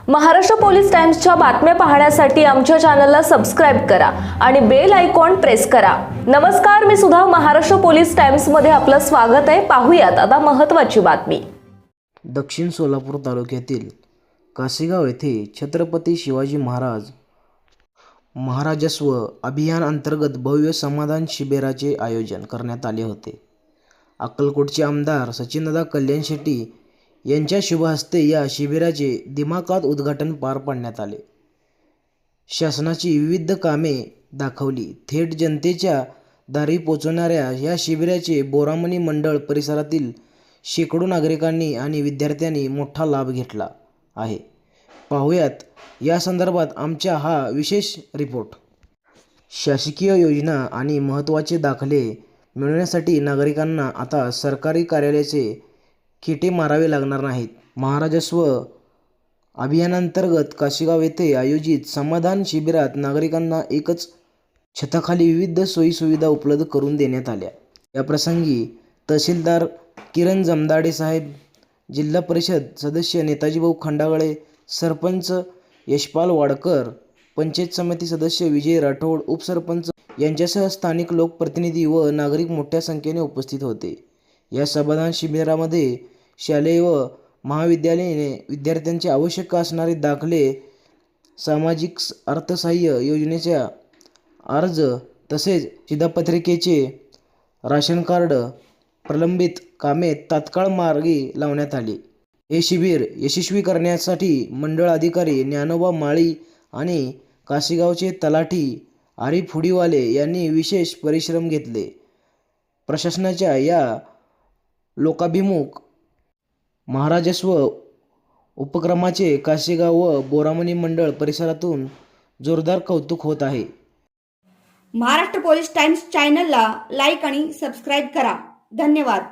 Maharashtra police टाइम्सच्या बातम्या पाहण्यासाठी आमच्या चॅनलला सबस्क्राइब करा आणि बेल आयकॉन प्रेस करा। नमस्कार, मी सुधा, महाराष्ट्र पोलीस टाइम्स मध्ये आपलं स्वागत आहे। पाहूयात आता महत्त्वाची बातमी। दक्षिण सोलापूर तालुक्यातील कासेगाव येथे छत्रपती शिवाजी महाराजस्व अभियान अंतर्गत भव्य समाधान शिबिराचे आयोजन करण्यात आले होते। अक्कलकोटचे आमदार सचिनदादा कल्याण शेट्टी यांच्या शुभ हस्ते या शिबिराचे दिमाखात उद्घाटन पार पाडण्यात आले। शासनाची विविध कामे दाखवली थेट जनतेच्या दारी पोहोचवणाऱ्या या शिबिराचे बोरामणी मंडळ परिसरातील शेकडो नागरिकांनी आणि विद्यार्थ्यांनी मोठा लाभ घेतला आहे। पाहूयात या संदर्भात आमचा हा विशेष रिपोर्ट। शासकीय योजना आणि महत्त्वाचे दाखले मिळवण्यासाठी नागरिकांना आता सरकारी कार्यालयाचे खेटे मारावे लागणार नाहीत। महाराजस्व अभियानांतर्गत कासेगाव येथे आयोजित समाधान शिबिरात नागरिकांना एकच छताखाली विविध सोयीसुविधा उपलब्ध करून देण्यात आल्या। या प्रसंगी तहसीलदार किरण जमदाडे साहेब, जिल्हा परिषद सदस्य नेताजीभाऊ खंडागळे, सरपंच यशपाल वाडकर, पंचायत समिती सदस्य विजय राठोड, उपसरपंच यांच्यासह स्थानिक लोकप्रतिनिधी व नागरिक मोठ्या संख्येने उपस्थित होते। या समाधान शिबिरामध्ये शालेय व महाविद्यालयीन विद्यार्थ्यांचे आवश्यक असणारे दाखले, सामाजिक अर्थसहाय्य योजनेचा अर्ज तसेच शिधापत्रिकेचे राशन कार्ड, प्रलंबित कामे तात्काळ मार्गी लावण्यात आली। हे शिबिर यशस्वी करण्यासाठी मंडळ अधिकारी ज्ञानोबा माळी आणि कासेगावचे तलाठी आरिफ हुडीवाले यांनी विशेष परिश्रम घेतले। प्रशासनाच्या या लोकाभिमुख महाराजस्व उपक्रमाचे कासेगाव व बोरामणी मंडळ परिसरातून जोरदार कौतुक होत आहे। महाराष्ट्र पोलीस टाइम्स चॅनलला लाईक आणि सबस्क्राईब करा। धन्यवाद।